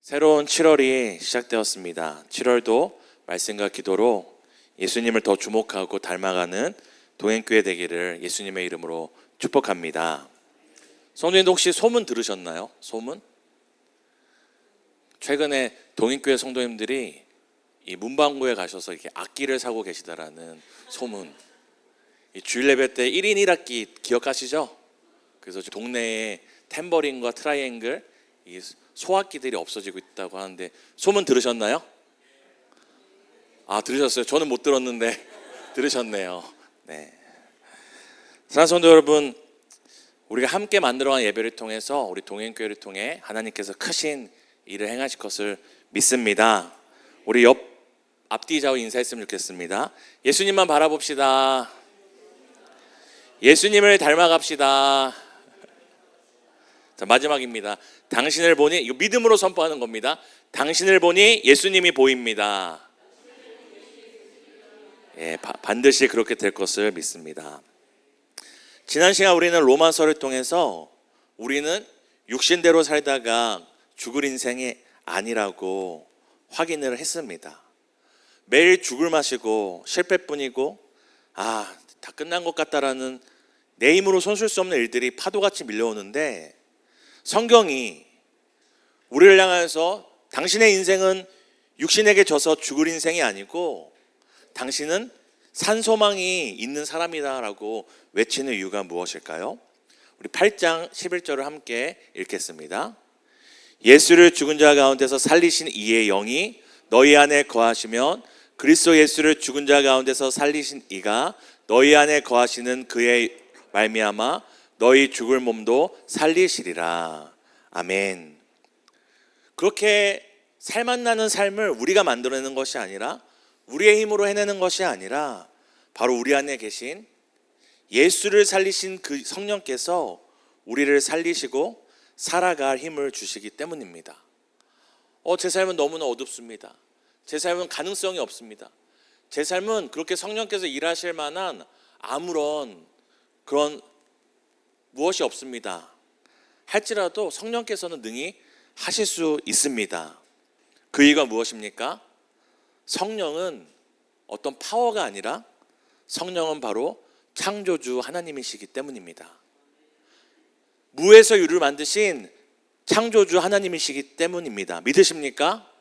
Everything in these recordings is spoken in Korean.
새로운 7월이 시작되었습니다. 7월도 말씀과 기도로 예수님을 더 주목하고 닮아가는 동행교회 되기를 예수님의 이름으로 축복합니다. 성도님도 혹시 소문 들으셨나요? 소문? 최근에 동행교회 성도님들이 이 문방구에 가셔서 이렇게 악기를 사고 계시다라는 소문. 이 주일 예배 때 1인 1악기 기억하시죠? 그래서 동네에 탬버린과 트라이앵글 이 소악기들이 없어지고 있다고 하는데 소문 들으셨나요? 아, 들으셨어요? 저는 못 들었는데 들으셨네요. 네. 사랑하는 성도 여러분, 우리가 함께 만들어간 예배를 통해서 우리 동행교회를 통해 하나님께서 크신 일을 행하실 것을 믿습니다. 우리 앞뒤 좌우 인사했으면 좋겠습니다. 예수님만 바라봅시다. 예수님을 닮아갑시다. 자, 마지막입니다. 당신을 보니, 이거 믿음으로 선포하는 겁니다. 당신을 보니 예수님이 보입니다. 예, 반드시 그렇게 될 것을 믿습니다. 지난 시간 우리는 로마서를 통해서 우리는 육신대로 살다가 죽을 인생이 아니라고 확인을 했습니다. 매일 죽을 맛이고 실패뿐이고 다 끝난 것 같다라는 내 힘으로 손쓸 수 없는 일들이 파도같이 밀려오는데 성경이 우리를 향해서 당신의 인생은 육신에게 져서 죽을 인생이 아니고 당신은 산소망이 있는 사람이다라고 외치는 이유가 무엇일까요? 우리 8장 11절을 함께 읽겠습니다. 예수를 죽은 자 가운데서 살리신 이의 영이 너희 안에 거하시면 그리스도 예수를 죽은 자 가운데서 살리신 이가 너희 안에 거하시는 그의 말미암아 너희 죽을 몸도 살리시리라. 아멘. 그렇게 살맛나는 삶을 우리가 만들어내는 것이 아니라 우리의 힘으로 해내는 것이 아니라 바로 우리 안에 계신 예수를 살리신 그 성령께서 우리를 살리시고 살아갈 힘을 주시기 때문입니다. 제 삶은 너무나 어둡습니다. 제 삶은 가능성이 없습니다. 제 삶은 그렇게 성령께서 일하실 만한 아무런 그런 무엇이 없습니다. 할지라도 성령께서는 능히 하실 수 있습니다. 그 이유가 무엇입니까? 성령은 어떤 파워가 아니라 성령은 바로 창조주 하나님이시기 때문입니다. 무에서 유를 만드신 창조주 하나님이시기 때문입니다. 믿으십니까?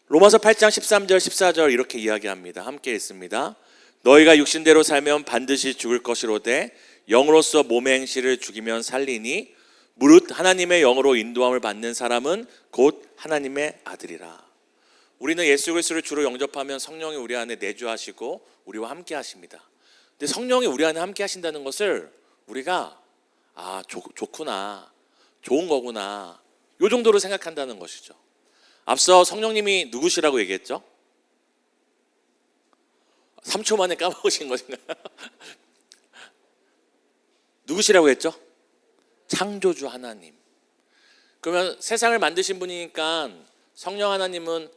로마서 8장 13절 14절 이렇게 이야기합니다. 함께 읽습니다. 너희가 육신대로 살면 반드시 죽을 것이로되 영으로서 몸의 행실을 죽이면 살리니 무릇 하나님의 영으로 인도함을 받는 사람은 곧 하나님의 아들이라. 우리는 예수 그리스도를 주로 영접하면 성령이 우리 안에 내주하시고 우리와 함께 하십니다. 근데 성령이 우리 안에 함께 하신다는 것을 우리가 좋구나, 좋은 거구나 이 정도로 생각한다는 것이죠. 앞서 성령님이 누구시라고 얘기했죠? 3초 만에 까먹으신 것인가요? 누구시라고 했죠? 창조주 하나님. 그러면 세상을 만드신 분이니까 성령 하나님은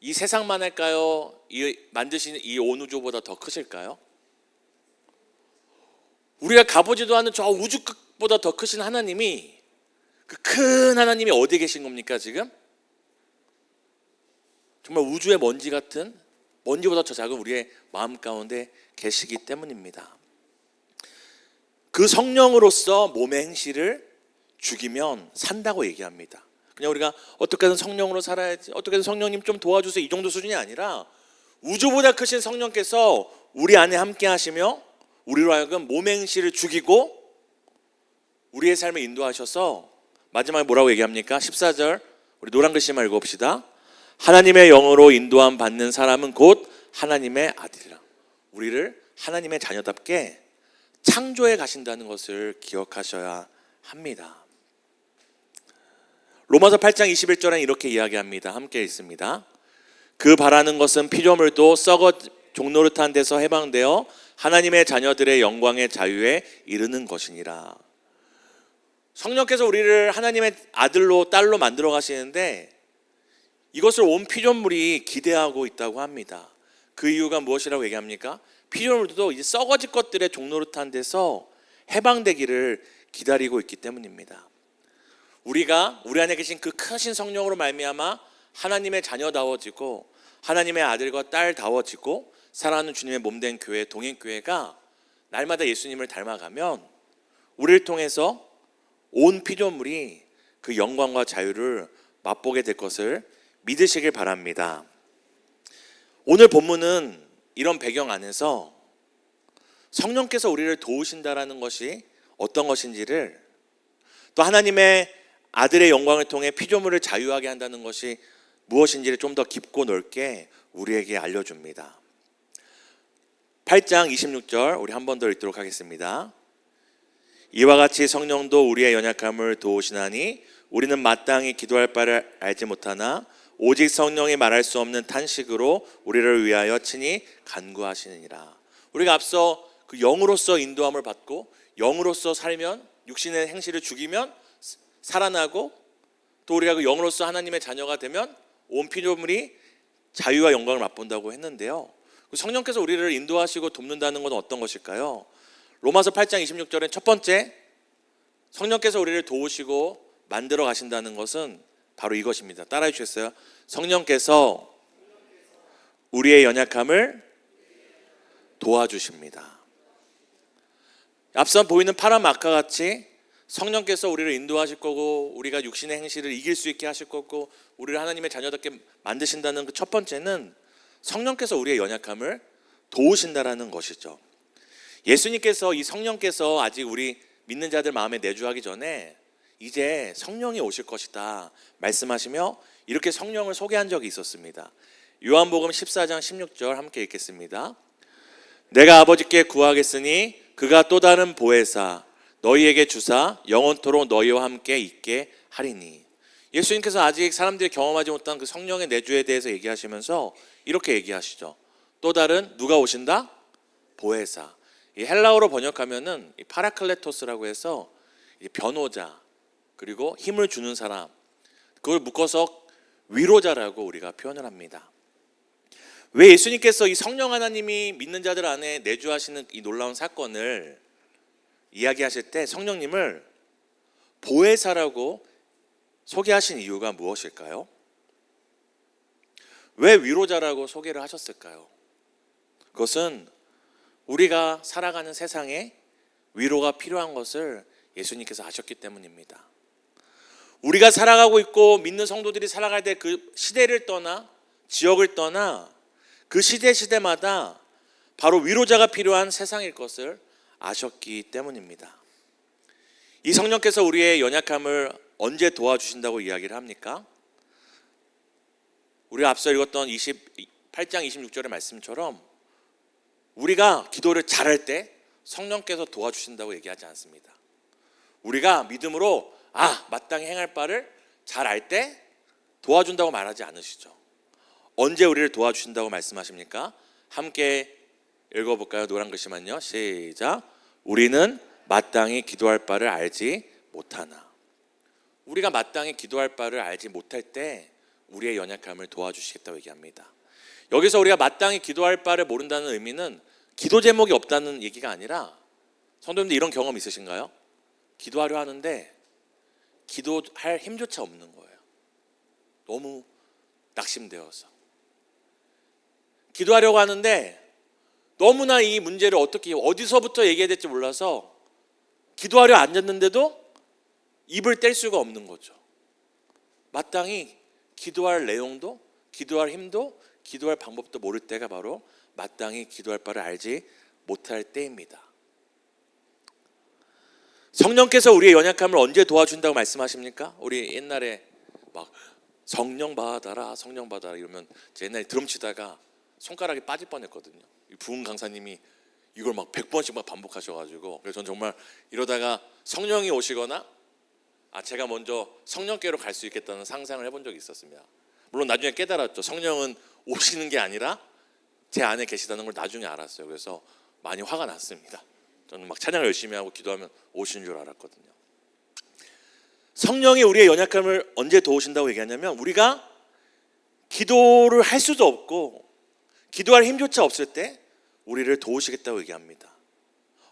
이 세상만 할까요? 만드신 이 온 우주보다 더 크실까요? 우리가 가보지도 않은 저 우주 끝보다 더 크신 하나님이 그 큰 하나님이 어디에 계신 겁니까 지금? 정말 우주의 먼지 같은 먼지보다 더 작은 우리의 마음 가운데 계시기 때문입니다. 그 성령으로서 몸의 행실을 죽이면 산다고 얘기합니다. 그냥 우리가 어떻게든 성령으로 살아야지, 어떻게든 성령님 좀 도와주세요 이 정도 수준이 아니라 우주보다 크신 성령께서 우리 안에 함께 하시며 우리로 하여금 몸의 행실을 죽이고 우리의 삶을 인도하셔서 마지막에 뭐라고 얘기합니까? 14절 우리 노란 글씨만 읽어봅시다. 하나님의 영으로 인도함 받는 사람은 곧 하나님의 아들이라. 우리를 하나님의 자녀답게 창조해 가신다는 것을 기억하셔야 합니다. 로마서 8장 21절에 이렇게 이야기합니다. 함께 읽습니다. 그 바라는 것은 피조물도 썩어 종노릇한 데서 해방되어 하나님의 자녀들의 영광의 자유에 이르는 것이니라. 성령께서 우리를 하나님의 아들로 딸로 만들어 가시는데 이것을 온 피조물이 기대하고 있다고 합니다. 그 이유가 무엇이라고 얘기합니까? 피조물도 이제 썩어질 것들의 종노릇한 데서 해방되기를 기다리고 있기 때문입니다. 우리가 우리 안에 계신 그 크신 성령으로 말미암아 하나님의 자녀다워지고 하나님의 아들과 딸다워지고 사랑하는 주님의 몸된 교회, 동행교회가 날마다 예수님을 닮아가면 우리를 통해서 온 피조물이 그 영광과 자유를 맛보게 될 것을 믿으시길 바랍니다. 오늘 본문은 이런 배경 안에서 성령께서 우리를 도우신다라는 것이 어떤 것인지를, 또 하나님의 아들의 영광을 통해 피조물을 자유하게 한다는 것이 무엇인지를 좀 더 깊고 넓게 우리에게 알려줍니다. 8장 26절 우리 한 번 더 읽도록 하겠습니다. 이와 같이 성령도 우리의 연약함을 도우시나니 우리는 마땅히 기도할 바를 알지 못하나 오직 성령이 말할 수 없는 탄식으로 우리를 위하여 친히 간구하시느니라. 우리가 앞서 그 영으로서 인도함을 받고 영으로서 살면 육신의 행실을 죽이면 살아나고, 또 우리가 그 영으로서 하나님의 자녀가 되면 온 피조물이 자유와 영광을 맛본다고 했는데요. 성령께서 우리를 인도하시고 돕는다는 것은 어떤 것일까요? 로마서 8장 26절에 첫 번째, 성령께서 우리를 도우시고 만들어 가신다는 것은 바로 이것입니다. 따라해 주셨어요? 성령께서 우리의 연약함을 도와주십니다. 앞서 보이는 파란 마카 같이 성령께서 우리를 인도하실 거고 우리가 육신의 행실을 이길 수 있게 하실 거고 우리를 하나님의 자녀답게 만드신다는 그 첫 번째는 성령께서 우리의 연약함을 도우신다라는 것이죠. 예수님께서 이 성령께서 아직 우리 믿는 자들 마음에 내주하기 전에 이제 성령이 오실 것이다 말씀하시며 이렇게 성령을 소개한 적이 있었습니다. 요한복음 14장 16절 함께 읽겠습니다. 내가 아버지께 구하겠으니 그가 또 다른 보혜사 너희에게 주사 영원토록 너희와 함께 있게 하리니. 예수님께서 아직 사람들이 경험하지 못한 그 성령의 내주에 대해서 얘기하시면서 이렇게 얘기하시죠. 또 다른 누가 오신다? 보혜사. 이 헬라어로 번역하면은 파라클레토스라고 해서 변호자, 그리고 힘을 주는 사람, 그걸 묶어서 위로자라고 우리가 표현을 합니다. 왜 예수님께서 이 성령 하나님이 믿는 자들 안에 내주하시는 이 놀라운 사건을 이야기하실 때 성령님을 보혜사라고 소개하신 이유가 무엇일까요? 왜 위로자라고 소개를 하셨을까요? 그것은 우리가 살아가는 세상에 위로가 필요한 것을 예수님께서 아셨기 때문입니다. 우리가 살아가고 있고 믿는 성도들이 살아갈 때 그 시대를 떠나 지역을 떠나 그 시대마다 바로 위로자가 필요한 세상일 것을 아셨기 때문입니다. 이 성령께서 우리의 연약함을 언제 도와주신다고 이야기를 합니까? 우리가 앞서 읽었던 28장 26절의 말씀처럼 우리가 기도를 잘할 때 성령께서 도와주신다고 얘기하지 않습니다. 우리가 믿음으로 마땅히 행할 바를 잘 알 때 도와준다고 말하지 않으시죠. 언제 우리를 도와주신다고 말씀하십니까? 함께 읽어볼까요? 노란 글씨만요. 시작. 우리는 마땅히 기도할 바를 알지 못하나. 우리가 마땅히 기도할 바를 알지 못할 때 우리의 연약함을 도와주시겠다고 얘기합니다. 여기서 우리가 마땅히 기도할 바를 모른다는 의미는 기도 제목이 없다는 얘기가 아니라, 성도님들 이런 경험 있으신가요? 기도하려 하는데 기도할 힘조차 없는 거예요. 너무 낙심되어서. 기도하려고 하는데 너무나 이 문제를 어디서부터 얘기해야 될지 몰라서 기도하려 앉았는데도 입을 뗄 수가 없는 거죠. 마땅히 기도할 내용도, 기도할 힘도, 기도할 방법도 모를 때가 바로 마땅히 기도할 바를 알지 못할 때입니다. 성령께서 우리의 연약함을 언제 도와준다고 말씀하십니까? 우리 옛날에 막 성령 받아라 이러면 제 옛날에 드럼 치다가 손가락이 빠질 뻔했거든요. 부흥 강사님이 이걸 막 100번씩 막 반복하셔가지고, 그래서 전 정말 이러다가 성령이 오시거나 제가 먼저 성령께로 갈 수 있겠다는 상상을 해본 적이 있었습니다. 물론 나중에 깨달았죠. 성령은 오시는 게 아니라 제 안에 계시다는 걸 나중에 알았어요. 그래서 많이 화가 났습니다. 저는 막 찬양을 열심히 하고 기도하면 오시는 줄 알았거든요. 성령이 우리의 연약함을 언제 도우신다고 얘기하냐면, 우리가 기도를 할 수도 없고 기도할 힘조차 없을 때 우리를 도우시겠다고 얘기합니다.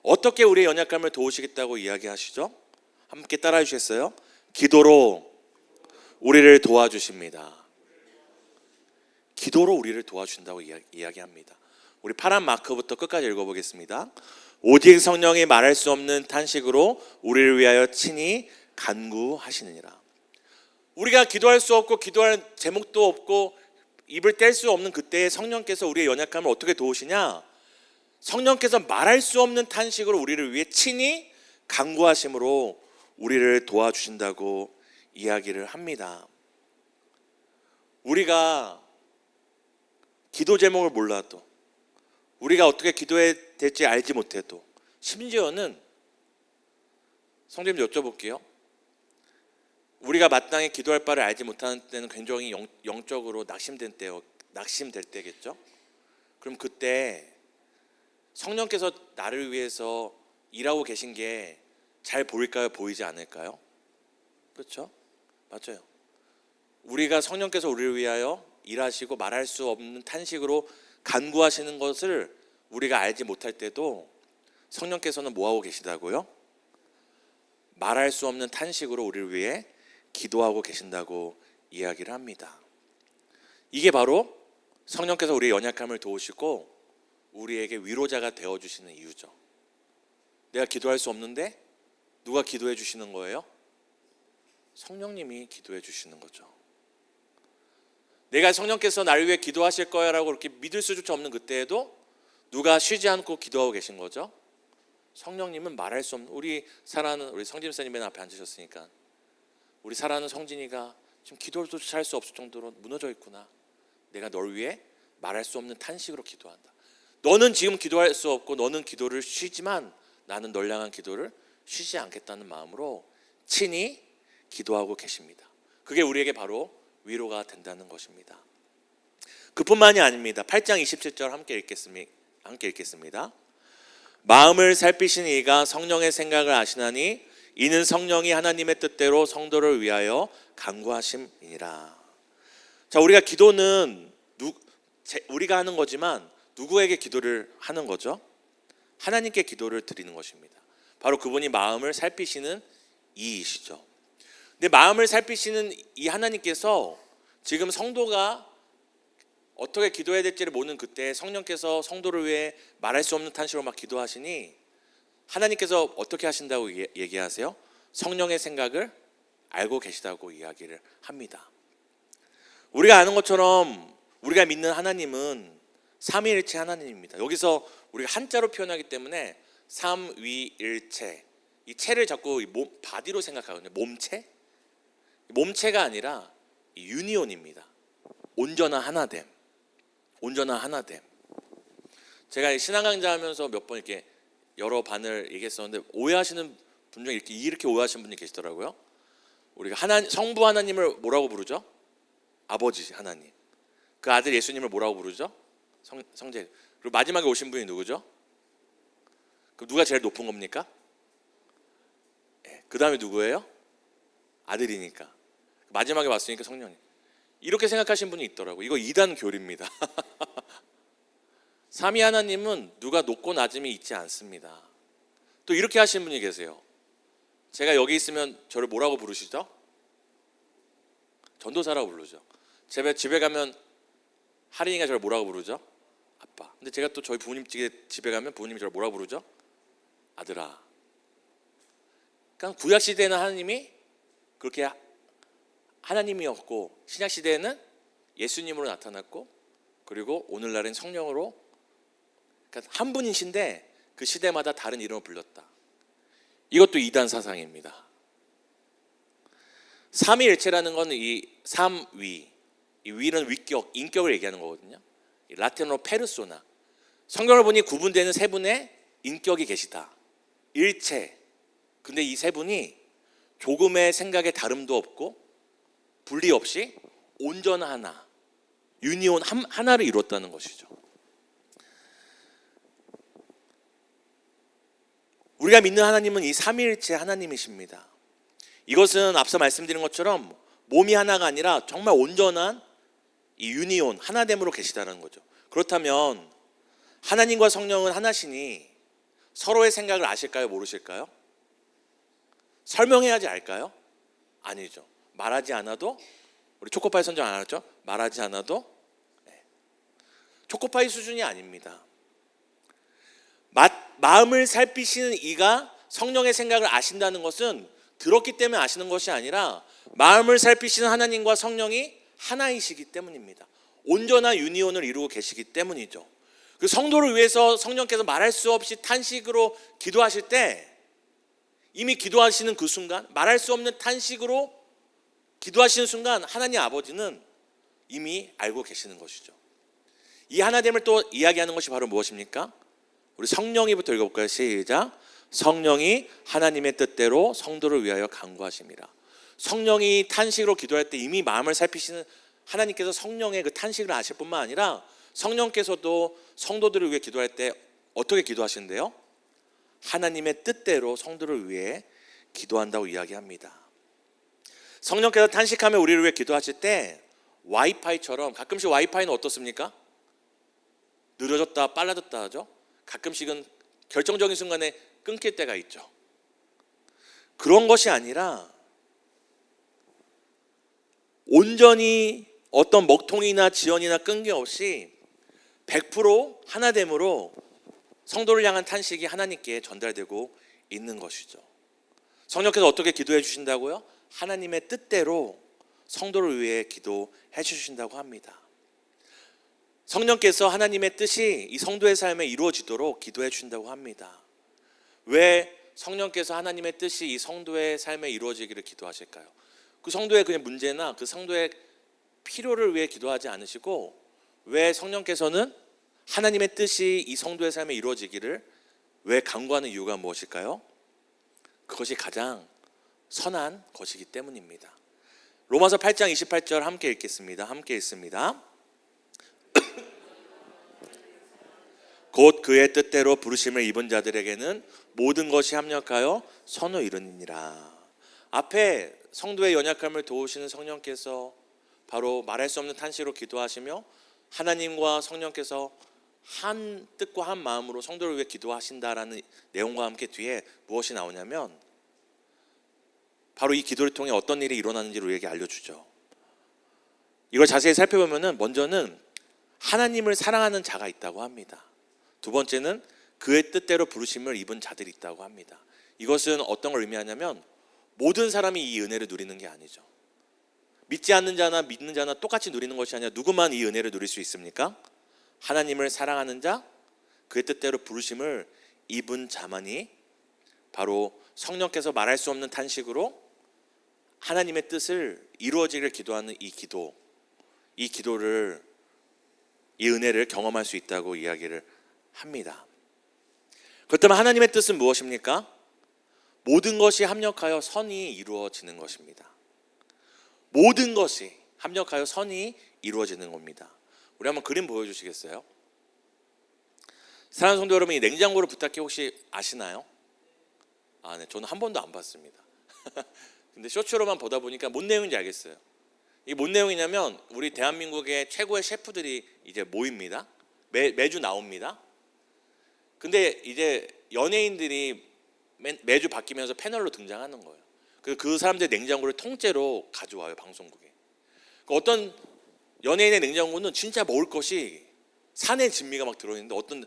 어떻게 우리의 연약함을 도우시겠다고 이야기하시죠? 함께 따라해 주시겠어요? 기도로 우리를 도와주십니다. 기도로 우리를 도와준다고 이야기합니다. 우리 파란 마크부터 끝까지 읽어보겠습니다. 오직 성령이 말할 수 없는 탄식으로 우리를 위하여 친히 간구하시느니라. 우리가 기도할 수 없고 기도할 제목도 없고 입을 뗄 수 없는 그때에 성령께서 우리의 연약함을 어떻게 도우시냐? 성령께서 말할 수 없는 탄식으로 우리를 위해 친히 간구하심으로 우리를 도와주신다고 이야기를 합니다. 우리가 기도 제목을 몰라도, 우리가 어떻게 기도해야 될지 알지 못해도, 심지어는 성도님 여쭤볼게요. 우리가 마땅히 기도할 바를 알지 못하는 때는 굉장히 영적으로 낙심될 때겠죠. 그럼 그때 성령께서 나를 위해서 일하고 계신 게 잘 보일까요? 보이지 않을까요? 그렇죠? 맞아요. 우리가 성령께서 우리를 위하여 일하시고 말할 수 없는 탄식으로 간구하시는 것을 우리가 알지 못할 때도 성령께서는 뭐하고 계시다고요? 말할 수 없는 탄식으로 우리를 위해 기도하고 계신다고 이야기를 합니다. 이게 바로 성령께서 우리의 연약함을 도우시고 우리에게 위로자가 되어주시는 이유죠. 내가 기도할 수 없는데 누가 기도해 주시는 거예요? 성령님이 기도해 주시는 거죠. 내가 성령께서 나를 위해 기도하실 거야 라고 그렇게 믿을 수조차 없는 그때에도 누가 쉬지 않고 기도하고 계신 거죠? 성령님은 말할 수 없는, 우리 성진사님 맨 앞에 앉으셨으니까 우리 사랑하는 성진이가 지금 기도조차 할 수 없을 정도로 무너져 있구나. 내가 널 위해 말할 수 없는 탄식으로 기도한다. 너는 지금 기도할 수 없고 너는 기도를 쉬지만 나는 널 향한 기도를 쉬지 않겠다는 마음으로 친히 기도하고 계십니다. 그게 우리에게 바로 위로가 된다는 것입니다. 그뿐만이 아닙니다. 8장 27절 함께 읽겠습니다. 마음을 살피신 이가 성령의 생각을 아시나니 이는 성령이 하나님의 뜻대로 성도를 위하여 간구하심이니라. 자, 우리가 기도는 우리가 하는 거지만 누구에게 기도를 하는 거죠? 하나님께 기도를 드리는 것입니다. 바로 그분이 마음을 살피시는 이이시죠. 근데 마음을 살피시는 이 하나님께서 지금 성도가 어떻게 기도해야 될지를 모르는 그때 성령께서 성도를 위해 말할 수 없는 탄식으로 막 기도하시니 하나님께서 어떻게 하신다고 얘기하세요? 성령의 생각을 알고 계시다고 이야기를 합니다. 우리가 아는 것처럼 우리가 믿는 하나님은 삼위일체 하나님입니다. 여기서 우리가 한자로 표현하기 때문에 삼위일체, 이 체를 자꾸 바디로 생각하거든요. 몸체? 몸체가 아니라 유니온입니다. 온전한 하나됨. 온전한 하나됨. 제가 신앙 강좌하면서 몇 번 이렇게 여러 반을 얘기했었는데 오해하시는 분 중에 이렇게 오해하시는 분이 계시더라고요. 우리가 성부 하나님을 뭐라고 부르죠? 아버지 하나님. 그 아들 예수님을 뭐라고 부르죠? 성제. 그리고 마지막에 오신 분이 누구죠? 그럼 누가 제일 높은 겁니까? 네. 그 다음에 누구예요? 아들이니까. 마지막에 왔으니까 성령님. 이렇게 생각하시는 분이 있더라고요. 이거 이단 교리입니다. 삼위 하나님은 누가 높고 낮음이 있지 않습니다. 또 이렇게 하시는 분이 계세요. 제가 여기 있으면 저를 뭐라고 부르시죠? 전도사라고 부르죠. 집에 가면 할인이가 저를 뭐라고 부르죠? 아빠. 근데 제가 또 저희 부모님 집에 가면 부모님이 저를 뭐라고 부르죠? 아들아. 그러니까 구약 시대에는 하나님이 그렇게 하나님이었고 신약 시대에는 예수님으로 나타났고 그리고 오늘날엔 성령으로, 그러니까 한 분이신데 그 시대마다 다른 이름을 불렀다. 이것도 이단 사상입니다. 삼위일체라는 건 이 삼위, 이 위는 위격, 인격을 얘기하는 거거든요. 라틴어로 페르소나. 성경을 보니 구분되는 세 분의 인격이 계시다. 일체. 근데 이 세 분이 조금의 생각의 다름도 없고 분리 없이 온전한 하나, 유니온 하나를 이뤘다는 것이죠. 우리가 믿는 하나님은 이 삼위일체 하나님이십니다. 이것은 앞서 말씀드린 것처럼 몸이 하나가 아니라 정말 온전한 이 유니온, 하나됨으로 계시다는 거죠. 그렇다면 하나님과 성령은 하나시니 서로의 생각을 아실까요? 모르실까요? 설명해야지 알까요? 아니죠. 말하지 않아도, 우리 초코파이 선정 안 하죠? 말하지 않아도 초코파이 수준이 아닙니다. 마음을 살피시는 이가 성령의 생각을 아신다는 것은 들었기 때문에 아시는 것이 아니라 마음을 살피시는 하나님과 성령이 하나이시기 때문입니다. 온전한 유니온을 이루고 계시기 때문이죠. 그 성도를 위해서 성령께서 말할 수 없이 탄식으로 기도하실 때, 이미 기도하시는 그 순간, 말할 수 없는 탄식으로 기도하시는 순간 하나님 아버지는 이미 알고 계시는 것이죠. 이 하나됨을 또 이야기하는 것이 바로 무엇입니까? 우리 성령이부터 읽어볼까요? 시작. 성령이 하나님의 뜻대로 성도를 위하여 간구하십니다. 성령이 탄식으로 기도할 때 이미 마음을 살피시는 하나님께서 성령의 그 탄식을 아실 뿐만 아니라 성령께서도 성도들을 위해 기도할 때 어떻게 기도하시는데요? 하나님의 뜻대로 성도를 위해 기도한다고 이야기합니다. 성령께서 탄식하며 우리를 위해 기도하실 때 와이파이처럼, 가끔씩 와이파이는 어떻습니까? 느려졌다 빨라졌다 하죠. 가끔씩은 결정적인 순간에 끊길 때가 있죠. 그런 것이 아니라 온전히 어떤 먹통이나 지연이나 끈기 없이 100% 하나됨으로 성도를 향한 탄식이 하나님께 전달되고 있는 것이죠. 성령께서 어떻게 기도해 주신다고요? 하나님의 뜻대로 성도를 위해 기도해 주신다고 합니다. 성령께서 하나님의 뜻이 이 성도의 삶에 이루어지도록 기도해 주신다고 합니다. 왜 성령께서 하나님의 뜻이 이 성도의 삶에 이루어지기를 기도하실까요? 그 성도의 그냥 문제나 그 성도의 필요를 위해 기도하지 않으시고, 왜 성령께서는 하나님의 뜻이 이 성도의 삶에 이루어지기를 왜 간구하는 이유가 무엇일까요? 그것이 가장 선한 것이기 때문입니다. 로마서 8장 28절 함께 읽겠습니다. 함께 읽습니다. 곧 그의 뜻대로 부르심을 입은 자들에게는 모든 것이 합력하여 선을 이루니라. 앞에 성도의 연약함을 도우시는 성령께서 바로 말할 수 없는 탄식으로 기도하시며 하나님과 성령께서 한 뜻과 한 마음으로 성도를 위해 기도하신다라는 내용과 함께 뒤에 무엇이 나오냐면 바로 이 기도를 통해 어떤 일이 일어나는지를 우리에게 알려주죠. 이걸 자세히 살펴보면 먼저는 하나님을 사랑하는 자가 있다고 합니다. 두 번째는 그의 뜻대로 부르심을 입은 자들이 있다고 합니다. 이것은 어떤 걸 의미하냐면 모든 사람이 이 은혜를 누리는 게 아니죠. 믿지 않는 자나 믿는 자나 똑같이 누리는 것이 아니라 누구만 이 은혜를 누릴 수 있습니까? 하나님을 사랑하는 자, 그의 뜻대로 부르심을 입은 자만이 바로 성령께서 말할 수 없는 탄식으로 하나님의 뜻을 이루어지기를 기도하는 이 기도를, 이 은혜를 경험할 수 있다고 이야기를 합니다. 그렇다면 하나님의 뜻은 무엇입니까? 모든 것이 합력하여 선이 이루어지는 것입니다. 모든 것이 합력하여 선이 이루어지는 겁니다. 우리 한번 그림 보여주시겠어요? 사랑하는 성도 여러분, 이 냉장고를 부탁해 혹시 아시나요? 네, 저는 한 번도 안 봤습니다. 근데 쇼츠로만 보다 보니까 뭔 내용인지 알겠어요. 이게 뭔 내용이냐면 우리 대한민국의 최고의 셰프들이 이제 모입니다. 매주 나옵니다. 근데 이제 연예인들이 매주 바뀌면서 패널로 등장하는 거예요. 그 사람들의 냉장고를 통째로 가져와요, 방송국에. 어떤 연예인의 냉장고는 진짜 먹을 것이 산의 진미가 막 들어있는데, 어떤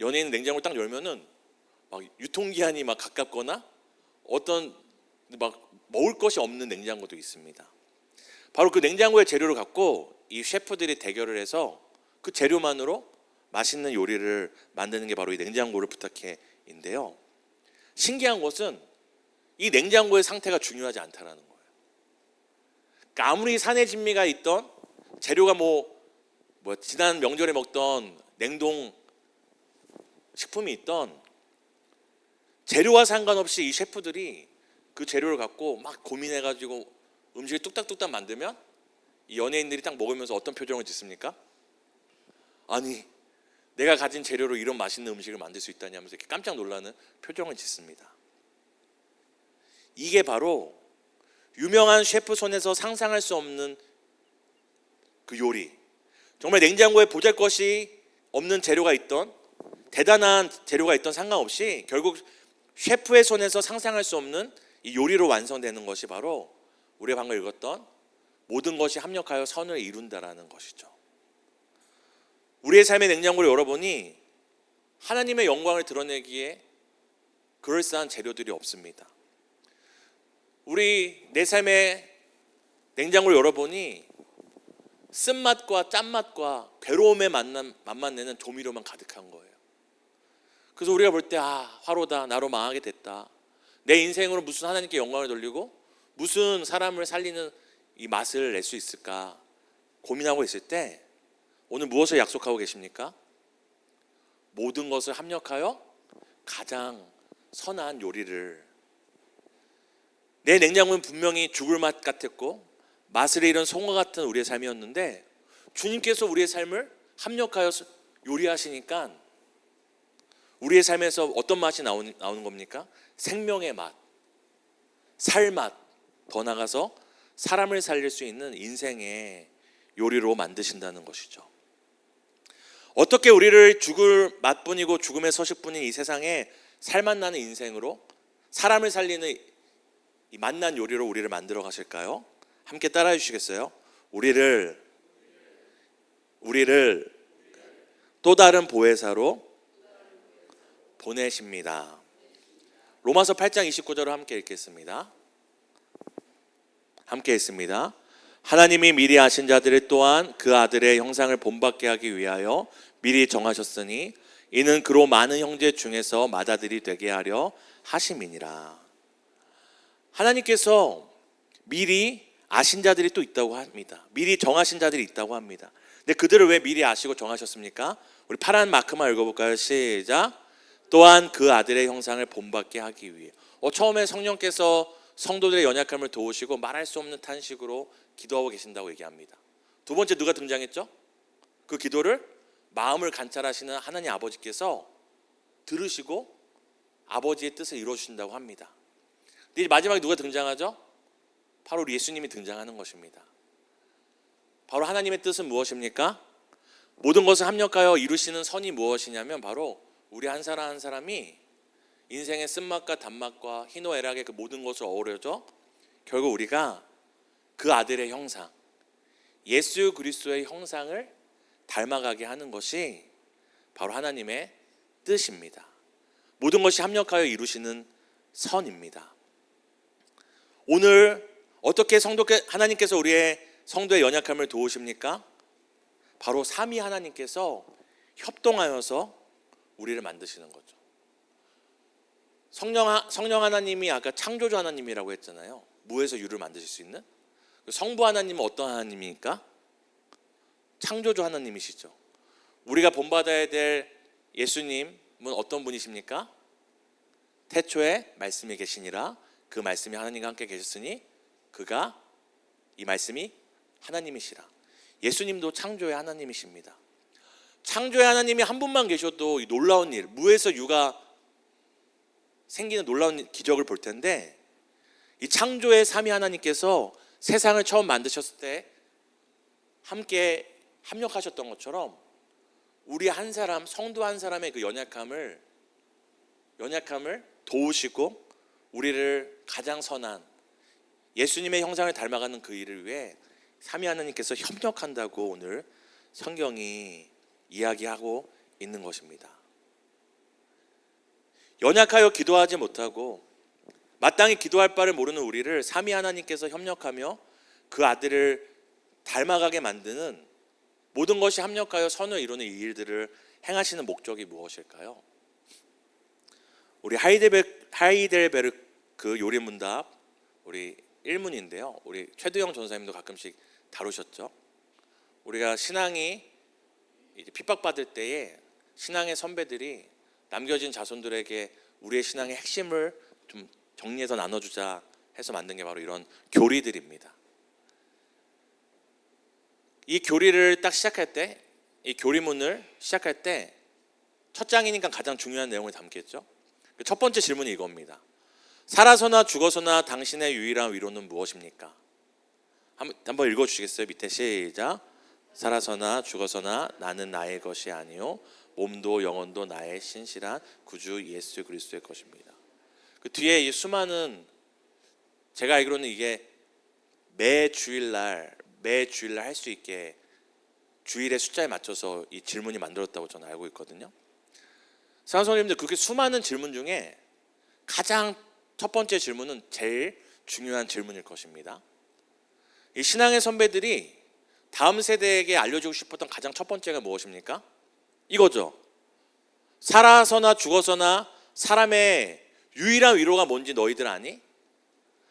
연예인 냉장고를 딱 열면은 막 유통기한이 막 가깝거나 어떤 막 먹을 것이 없는 냉장고도 있습니다. 바로 그 냉장고의 재료를 갖고 이 셰프들이 대결을 해서 그 재료만으로 맛있는 요리를 만드는 게 바로 이 냉장고를 부탁해인데요. 신기한 것은 이 냉장고의 상태가 중요하지 않다라는 거예요. 그러니까 아무리 산의 진미가 있던 재료가 뭐 지난 명절에 먹던 냉동 식품이 있던, 재료와 상관없이 이 셰프들이 그 재료를 갖고 막 고민해가지고 음식을 뚝딱뚝딱 만들면 이 연예인들이 딱 먹으면서 어떤 표정을 짓습니까? 아니, 내가 가진 재료로 이런 맛있는 음식을 만들 수 있다니 하면서 이렇게 깜짝 놀라는 표정을 짓습니다. 이게 바로 유명한 셰프 손에서 상상할 수 없는 그 요리, 정말 냉장고에 보잘것이 없는 재료가 있던, 대단한 재료가 있던 상관없이 결국 셰프의 손에서 상상할 수 없는 이 요리로 완성되는 것이 바로 우리가 방금 읽었던 모든 것이 합력하여 선을 이룬다라는 것이죠. 우리의 삶의 냉장고를 열어보니 하나님의 영광을 드러내기에 그럴싸한 재료들이 없습니다. 내 삶의 냉장고를 열어보니 쓴맛과 짠맛과 괴로움의 맛만 내는 조미료만 가득한 거예요. 그래서 우리가 볼 때 화로다, 나로 망하게 됐다, 내 인생으로 무슨 하나님께 영광을 돌리고 무슨 사람을 살리는 이 맛을 낼 수 있을까 고민하고 있을 때 오늘 무엇을 약속하고 계십니까? 모든 것을 합력하여 가장 선한 요리를. 내 냉장고는 분명히 죽을 맛 같았고 맛을 잃은 송어 같은 우리의 삶이었는데 주님께서 우리의 삶을 합력하여 요리하시니까 우리의 삶에서 어떤 맛이 나오는 겁니까? 생명의 맛, 살맛, 더 나아가서 사람을 살릴 수 있는 인생의 요리로 만드신다는 것이죠. 어떻게 우리를 죽을 맛뿐이고 죽음의 서식뿐인 이 세상에 살맛 나는 인생으로 사람을 살리는 이 맛난 요리로 우리를 만들어 가실까요? 함께 따라해 주시겠어요? 우리를 또 다른 보혜사로 보내십니다. 로마서 8장 29절을 함께 읽겠습니다. 함께 읽습니다. 하나님이 미리 아신 자들을 또한 그 아들의 형상을 본받게 하기 위하여 미리 정하셨으니 이는 그로 많은 형제 중에서 맏아들이 되게 하려 하심이니라. 하나님께서 미리 아신 자들이 또 있다고 합니다. 미리 정하신 자들이 있다고 합니다. 근데 그들을 왜 미리 아시고 정하셨습니까? 우리 파란 마크만 읽어볼까요? 시작. 또한 그 아들의 형상을 본받게 하기 위해. 처음에 성령께서 성도들의 연약함을 도우시고 말할 수 없는 탄식으로 기도하고 계신다고 얘기합니다. 두 번째 누가 등장했죠? 그 기도를 마음을 관찰하시는 하나님 아버지께서 들으시고 아버지의 뜻을 이루어주신다고 합니다. 근데 마지막에 누가 등장하죠? 바로 예수님이 등장하는 것입니다. 바로 하나님의 뜻은 무엇입니까? 모든 것을 합력하여 이루시는 선이 무엇이냐면 바로 우리 한 사람 한 사람이 인생의 쓴맛과 단맛과 희노애락의 그 모든 것을 어우러져 결국 우리가 그 아들의 형상, 예수 그리스도의 형상을 닮아가게 하는 것이 바로 하나님의 뜻입니다. 모든 것이 합력하여 이루시는 선입니다. 오늘 어떻게 하나님께서 우리의 성도의 연약함을 도우십니까? 바로 삼위 하나님께서 협동하여서 우리를 만드시는 거죠. 성령 하나님이 아까 창조주 하나님이라고 했잖아요. 무에서 유를 만드실 수 있는. 성부 하나님은 어떤 하나님입니까? 창조주 하나님이시죠. 우리가 본받아야 될 예수님은 어떤 분이십니까? 태초에 말씀이 계시니라. 그 말씀이 하나님과 함께 계셨으니 그가 이 말씀이 하나님이시라. 예수님도 창조의 하나님이십니다. 창조의 하나님이 한 분만 계셔도 이 놀라운 일, 무에서 유가 생기는 놀라운 기적을 볼 텐데 이 창조의 삼위 하나님께서 세상을 처음 만드셨을 때 함께 합력하셨던 것처럼 우리 한 사람, 성도 한 사람의 그 연약함을 도우시고 우리를 가장 선한 예수님의 형상을 닮아가는 그 일을 위해 삼위 하나님께서 협력한다고 오늘 성경이 이야기하고 있는 것입니다. 연약하여 기도하지 못하고 마땅히 기도할 바를 모르는 우리를 삼위 하나님께서 협력하며 그 아들을 닮아가게 만드는 모든 것이 합력하여 선을 이루는 이 일들을 행하시는 목적이 무엇일까요? 우리 하이델베르크 요리문답 우리 1문인데요. 우리 최두영 전사님도 가끔씩 다루셨죠. 우리가 신앙이 이제 핍박받을 때에 신앙의 선배들이 남겨진 자손들에게 우리의 신앙의 핵심을 좀 정리해서 나눠주자 해서 만든 게 바로 이런 교리들입니다. 이 교리를 딱 시작할 때, 이 교리문을 시작할 때 첫 장이니까 가장 중요한 내용을 담겠죠. 첫 번째 질문이 이겁니다. 살아서나 죽어서나 당신의 유일한 위로는 무엇입니까? 한번 읽어주시겠어요? 밑에 시작. 살아서나 죽어서나 나는 나의 것이 아니요 몸도 영혼도 나의 신실한 구주 예수 그리스도의 것입니다. 그 뒤에 이 수많은, 제가 알기로는 이게 매 주일날 할 수 있게 주일의 숫자에 맞춰서 이 질문이 만들었다고 저는 알고 있거든요. 사랑하는 성도님들, 그렇게 수많은 질문 중에 가장 첫 번째 질문은 제일 중요한 질문일 것입니다. 이 신앙의 선배들이 다음 세대에게 알려주고 싶었던 가장 첫 번째가 무엇입니까? 이거죠. 살아서나 죽어서나 사람의 유일한 위로가 뭔지 너희들 아니?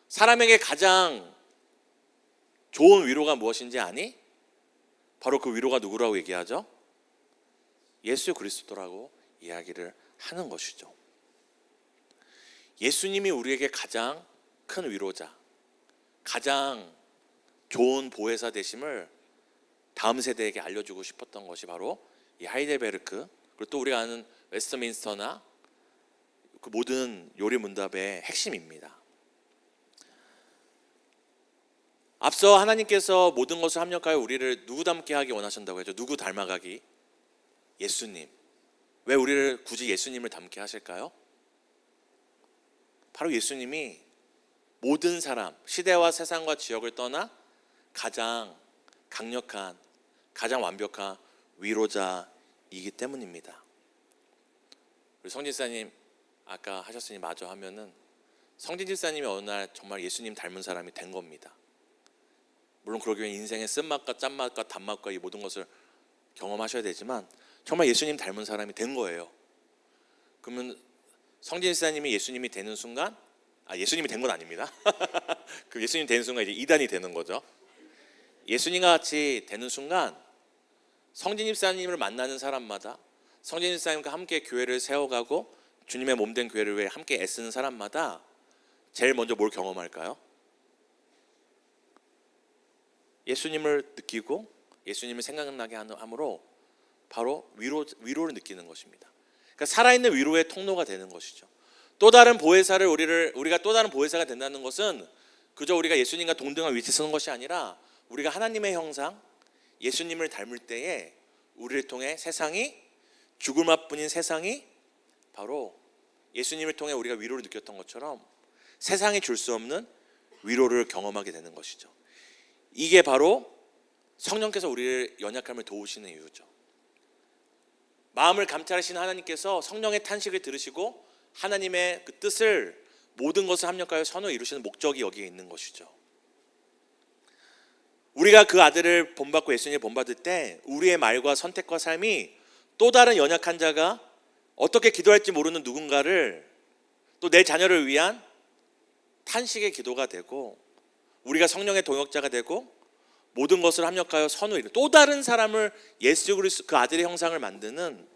사람에게 가장 좋은 위로가 무엇인지 아니? 바로 그 위로가 누구라고 얘기하죠? 예수 그리스도라고 이야기를 하는 것이죠. 예수님이 우리에게 가장 큰 위로자, 가장 좋은 보혜사 되심을 다음 세대에게 알려주고 싶었던 것이 바로 이 하이델베르크, 그리고 또 우리가 아는 웨스트민스터나 그 모든 요리문답의 핵심입니다. 앞서 하나님께서 모든 것을 합력하여 우리를 누구 닮게 하기 원하신다고 했죠? 누구 닮아가기? 예수님. 왜 우리를 굳이 예수님을 닮게 하실까요? 바로 예수님이 모든 사람, 시대와 세상과 지역을 떠나 가장 강력한, 가장 완벽한 위로자이기 때문입니다. 우리 성진 집사님 아까 하셨으니 마저 하면은 성진 집사님이 어느 날 정말 예수님 닮은 사람이 된 겁니다. 물론 그러기 위해 인생의 쓴맛과 짠맛과 단맛과 이 모든 것을 경험하셔야 되지만 정말 예수님 닮은 사람이 된 거예요. 그러면 성진 집사님이 예수님이 되는 순간, 예수님이 된 건 아닙니다. 그 예수님 되는 순간 이제 이단이 되는 거죠. 예수님과 같이 되는 순간 성진 집사님을 만나는 사람마다, 성진 집사님과 함께 교회를 세워가고 주님의 몸된 교회를 위해 함께 애쓰는 사람마다 제일 먼저 뭘 경험할까요? 예수님을 느끼고 예수님을 생각나게 함으로 바로 위로를 느끼는 것입니다. 그러니까 살아있는 위로의 통로가 되는 것이죠. 또 다른 보혜사를 우리가 또 다른 보혜사가 된다는 것은 그저 우리가 예수님과 동등한 위치에 서는 것이 아니라 우리가 하나님의 형상, 예수님을 닮을 때에 우리를 통해 세상이, 죽을 맛뿐인 세상이 바로 예수님을 통해 우리가 위로를 느꼈던 것처럼 세상이 줄 수 없는 위로를 경험하게 되는 것이죠. 이게 바로 성령께서 우리를 연약함을 도우시는 이유죠. 마음을 감찰하시는 하나님께서 성령의 탄식을 들으시고 하나님의 그 뜻을, 모든 것을 합력하여 선을 이루시는 목적이 여기에 있는 것이죠. 우리가 그 아들을 본받고 예수님을 본받을 때 우리의 말과 선택과 삶이 또 다른 연약한 자가 어떻게 기도할지 모르는 누군가를, 또 내 자녀를 위한 탄식의 기도가 되고, 우리가 성령의 동역자가 되고 모든 것을 합력하여 선을 이루는 또 다른 사람을 예수 그리스도 그 아들의 형상을 만드는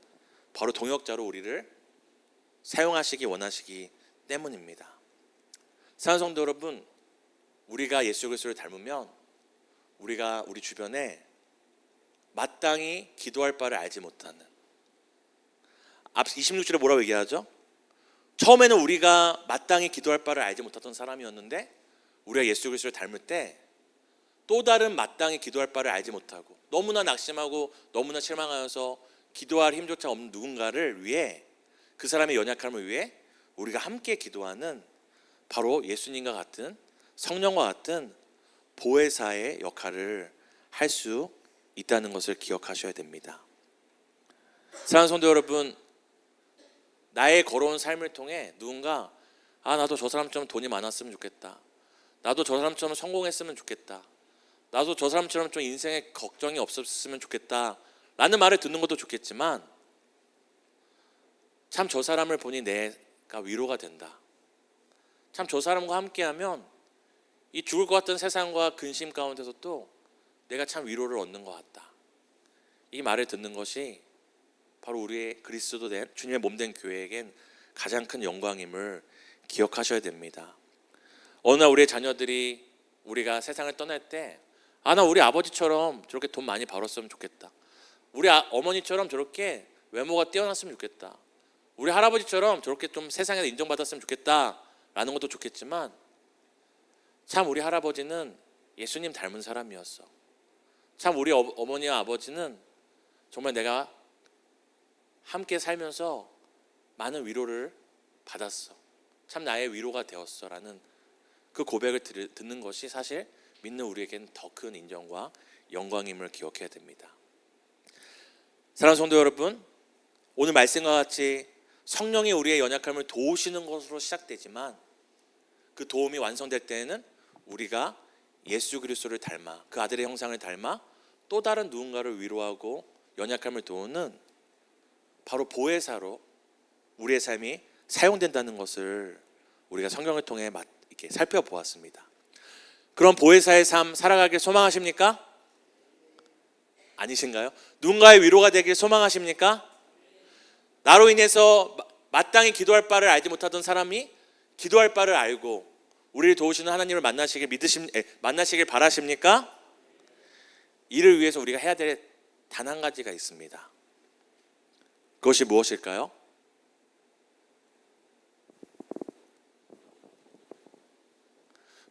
바로 동역자로 우리를 사용하시기 원하시기 때문입니다. 사랑하는 성도 여러분, 우리가 예수 그리스도를 닮으면 우리가 우리 주변에 마땅히 기도할 바를 알지 못하는, 앞 26절에 뭐라고 얘기하죠? 처음에는 우리가 마땅히 기도할 바를 알지 못하던 사람이었는데 우리가 예수 그리스도를 닮을 때 또 다른 마땅히 기도할 바를 알지 못하고 너무나 낙심하고 너무나 실망하여서 기도할 힘조차 없는 누군가를 위해, 그 사람의 연약함을 위해 우리가 함께 기도하는 바로 예수님과 같은, 성령과 같은 보혜사의 역할을 할 수 있다는 것을 기억하셔야 됩니다. 사랑하는 성도 여러분, 나의 걸어온 삶을 통해 누군가 나도 저 사람처럼 돈이 많았으면 좋겠다, 나도 저 사람처럼 성공했으면 좋겠다, 나도 저 사람처럼 좀 인생에 걱정이 없었으면 좋겠다 라는 말을 듣는 것도 좋겠지만, 참 저 사람을 보니 내가 위로가 된다, 참 저 사람과 함께하면 이 죽을 것 같은 세상과 근심 가운데서도 내가 참 위로를 얻는 것 같다, 이 말을 듣는 것이 바로 우리의 그리스도 된 주님의 몸된 교회에겐 가장 큰 영광임을 기억하셔야 됩니다. 어느 날 우리의 자녀들이 우리가 세상을 떠날 때 나 우리 아버지처럼 저렇게 돈 많이 벌었으면 좋겠다, 우리 어머니처럼 저렇게 외모가 뛰어났으면 좋겠다, 우리 할아버지처럼 저렇게 좀 세상에서 인정받았으면 좋겠다 라는 것도 좋겠지만, 참 우리 할아버지는 예수님 닮은 사람이었어, 참 우리 어머니와 아버지는 정말 내가 함께 살면서 많은 위로를 받았어, 참 나의 위로가 되었어 라는 그 고백을 듣는 것이 사실 믿는 우리에게는 더 큰 인정과 영광임을 기억해야 됩니다. 사랑하는 성도 여러분, 오늘 말씀과 같이 성령이 우리의 연약함을 도우시는 것으로 시작되지만 그 도움이 완성될 때에는 우리가 예수 그리스도를 닮아, 그 아들의 형상을 닮아 또 다른 누군가를 위로하고 연약함을 도우는 바로 보혜사로 우리의 삶이 사용된다는 것을 우리가 성경을 통해 이렇게 살펴보았습니다. 그럼 보혜사의 삶 살아가길 소망하십니까? 아니신가요? 누군가의 위로가 되길 소망하십니까? 나로 인해서 마땅히 기도할 바를 알지 못하던 사람이 기도할 바를 알고 우리를 도우시는 하나님을 만나시길 바라십니까? 이를 위해서 우리가 해야 될 단 한 가지가 있습니다. 그것이 무엇일까요?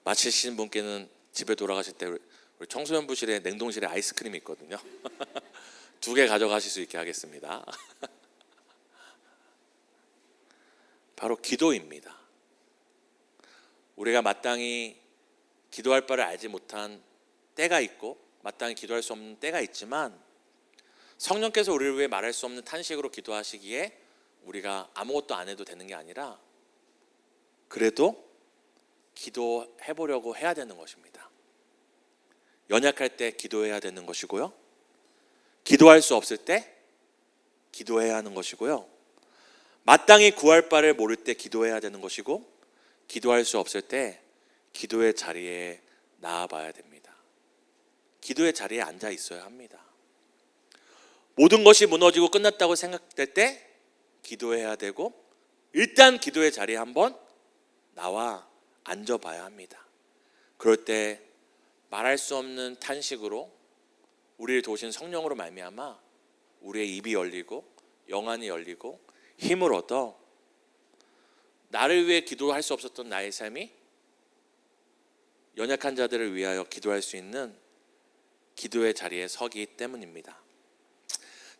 마치신 분께는 집에 돌아가실 때 우리 청소년부실에 냉동실에 아이스크림이 있거든요. 2개 가져가실 수 있게 하겠습니다. 바로 기도입니다. 우리가 마땅히 기도할 바를 알지 못한 때가 있고 마땅히 기도할 수 없는 때가 있지만 성령께서 우리를 위해 말할 수 없는 탄식으로 기도하시기에 우리가 아무것도 안 해도 되는 게 아니라 그래도 기도해보려고 해야 되는 것입니다. 연약할 때 기도해야 되는 것이고요, 기도할 수 없을 때 기도해야 하는 것이고요, 마땅히 구할 바를 모를 때 기도해야 되는 것이고, 기도할 수 없을 때 기도의 자리에 나아봐야 됩니다. 기도의 자리에 앉아 있어야 합니다. 모든 것이 무너지고 끝났다고 생각될 때 기도해야 되고, 일단 기도의 자리에 한번 나와 앉아봐야 합니다. 그럴 때 말할 수 없는 탄식으로 우리를 도우신 성령으로 말미암아 우리의 입이 열리고 영안이 열리고 힘을 얻어 나를 위해 기도할 수 없었던 나의 삶이 연약한 자들을 위하여 기도할 수 있는 기도의 자리에 서기 때문입니다.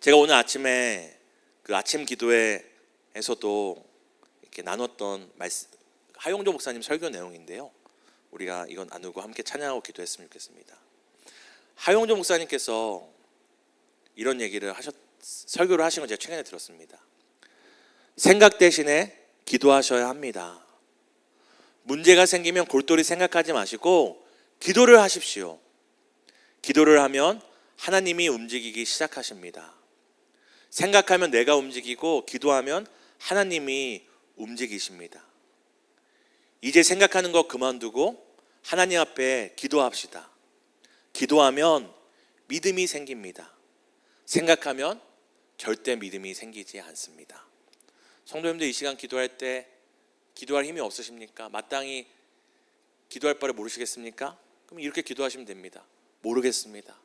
제가 오늘 아침에 그 아침 기도회에서도 이렇게 나눴던 말씀, 하용조 목사님 설교 내용인데요, 우리가 이건 나누고 함께 찬양하고 기도했으면 좋겠습니다. 하용조 목사님께서 이런 얘기를 설교를 하신 걸 제가 최근에 들었습니다. 생각 대신에 기도하셔야 합니다. 문제가 생기면 골똘히 생각하지 마시고 기도를 하십시오. 기도를 하면 하나님이 움직이기 시작하십니다. 생각하면 내가 움직이고 기도하면 하나님이 움직이십니다. 이제 생각하는 거 그만두고 하나님 앞에 기도합시다. 기도하면 믿음이 생깁니다. 생각하면 절대 믿음이 생기지 않습니다. 성도님들, 이 시간 기도할 때 기도할 힘이 없으십니까? 마땅히 기도할 바를 모르시겠습니까? 그럼 이렇게 기도하시면 됩니다. 모르겠습니다.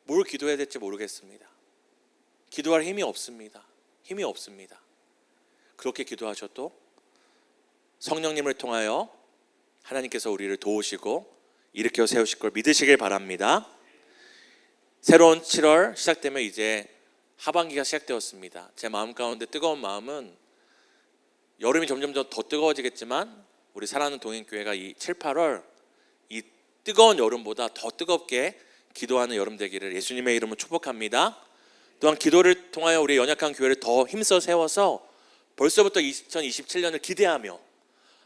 뭘 기도해야 될지 모르겠습니다. 기도할 힘이 없습니다. 그렇게 기도하셔도 성령님을 통하여 하나님께서 우리를 도우시고 일으켜 세우실 걸 믿으시길 바랍니다. 새로운 7월 시작되면 이제 하반기가 시작되었습니다. 제 마음 가운데 뜨거운 마음은 여름이 점점 더 뜨거워지겠지만 우리 사랑하는 동행교회가 이 7, 8월 이 뜨거운 여름보다 더 뜨겁게 기도하는 여름 되기를 예수님의 이름으로 축복합니다. 또한 기도를 통하여 우리 연약한 교회를 더 힘써 세워서 벌써부터 2027년을 기대하며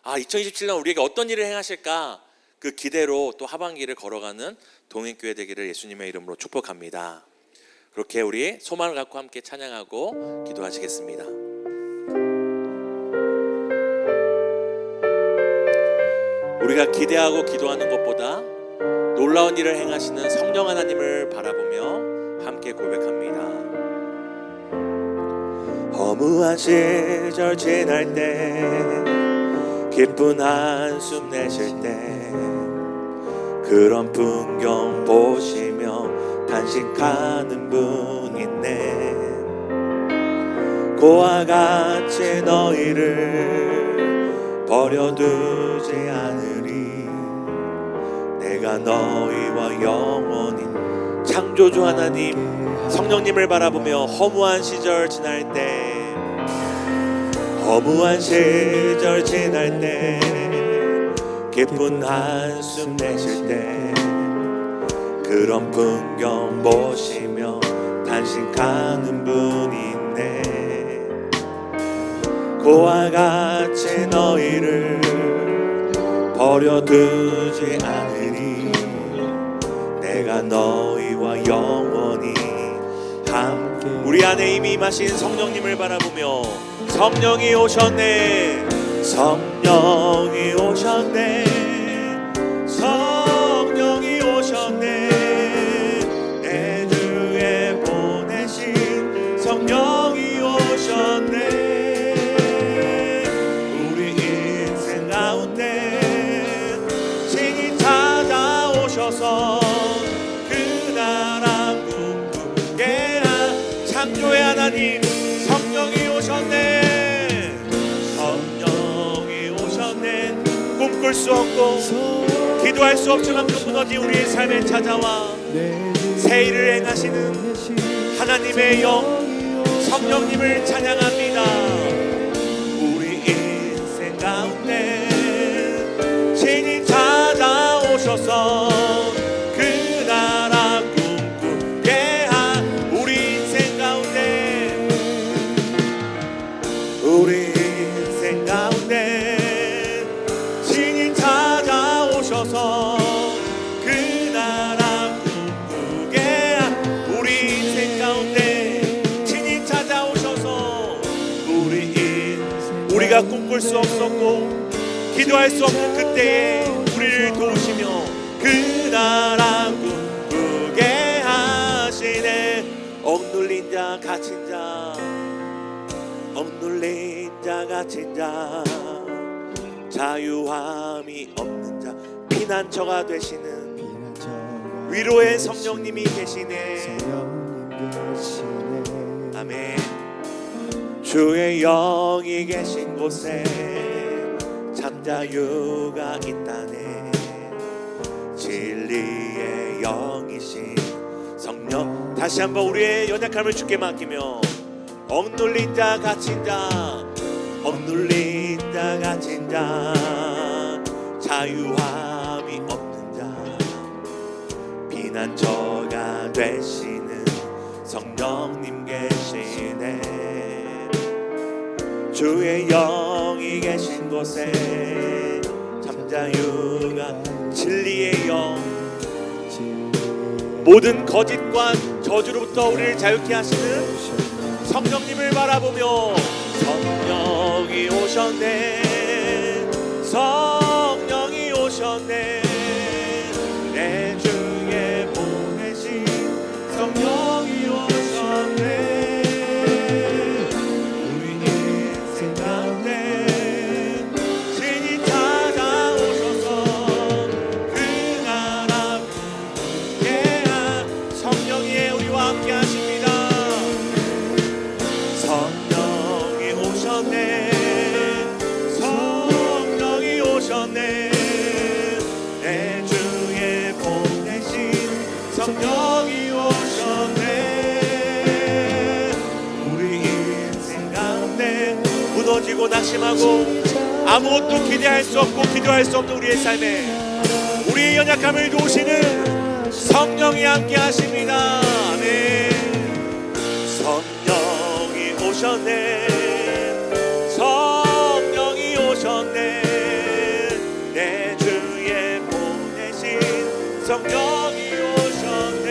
2027년 우리에게 어떤 일을 행하실까, 그 기대로 또 하반기를 걸어가는 동행교회 되기를 예수님의 이름으로 축복합니다. 그렇게 우리 소망을 갖고 함께 찬양하고 기도하시겠습니다. 우리가 기대하고 기도하는 것보다 놀라운 일을 행하시는 성령 하나님을 바라보며 함께 고백합니다. 허무한 시절 지날 때, 기쁜 한숨 내쉴 때, 그런 풍경 보시며 단식하는 분 있네. 고와 같이 너희를 버려두지 않으리. 내가 너희와 영원히. 창조주 하나님, 성령님을 바라보며 허무한 시절 지날 때, 기쁜 한숨 내쉴 때 그런 풍경 보시며 단식하는 분이 있네. 그와 같이 너희를 버려두지 않으리. 내가 너희와 영원히 함께. 우리 안에 이미 임하신 성령님을 바라보며 성령이 오셨네. 성령이 오셨네. 성령이 오셨네. 내 주에 보내신 성령이 오셨네. 우리 인생 가운데 신이 찾아오셔서 그 나라 꿈꾸게 한 창조의 하나님 성령이 오셨네. 성령이 오셨네. 꿈꿀 수 없고 기도할 수 없을 만큼 무너진 우리의 삶에 찾아와 새 일을 행하시는 하나님의 영 성령님을 찬양합니다. 우리 인생 가운데 신이 찾아오셔서 그 나라 꿈꾸게 한 우리 인생 가운데 우리 인생 가운데 신이 찾아오셔서 그 나라 꿈꾸게 한 우리 인생 가운데 신이 찾아오셔서 우리가 꿈꿀 수 없었고 기도할 수 없는 그때에 우리를 도우시며 그 나라 꿈꾸게 하시네. 억눌린 자 갇힌 자 억눌린 자 갇힌 자 자유함이 없는 자 피난처가 되시는 위로의 성령님이 계시네. 아멘. 주의 영이 계신 곳에 참 자유가 있다네. 진리의 영이신 성령. 다시 한번 우리의 연약함을 주께 맡기며 억눌린 자 갇힌 자 억눌린 자 갇힌 자 자유함이 없는 자 피난처가 되시는 성령님 계시네. 주의 영이 계신 곳에 참 자유가 진리의 영 모든 거짓과 저주로부터 우리를 자유케 하시는 성령님을 바라보며 성령이 오셨네. 성령이 오셨네. 내 주에 보내신 성령이 오셨네. 내 주에 보내신 성령이 오셨네. 우리 인생 가운데 무너지고 낙심하고 아무것도 기대할 수 없고 기도할 수 없는 우리의 삶에 우리의 연약함을 도우시는 성령이 함께 하십니다. 아멘. 성령이 오셨네. 성령이 오셨네. 내 주에 보내신 성령이 오셨네.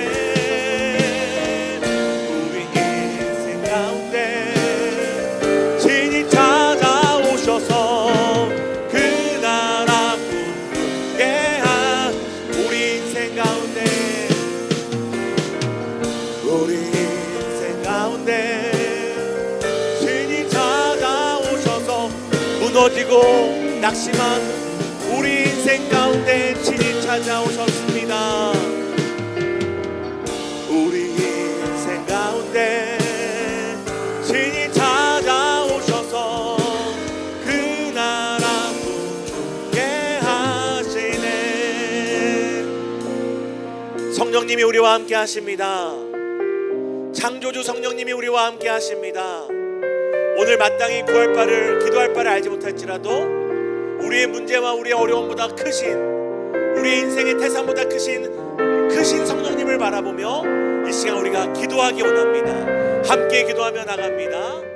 우리 인생 가운데 신이 찾아오셔서 그 나라 꿈꾸게 한 우리 인생 가운데 우리 인생 가운데 신이 찾아오셔서 무너지고 낙심한 우리 인생 가운데 신이 찾아오셨습니다. 우리 인생 가운데 신이 찾아오셔서 그 나라 꿈꾸게 하시네. 성령님이 우리와 함께 하십니다. 창조주 성령님이 우리와 함께 하십니다. 오늘 마땅히 구할 바를 기도할 바를 알지 못할지라도 우리의 문제와 우리의 어려움보다 크신, 우리의 인생의 태산보다 크신 성령님을 바라보며 이 시간 우리가 기도하기 원합니다. 함께 기도하며 나갑니다.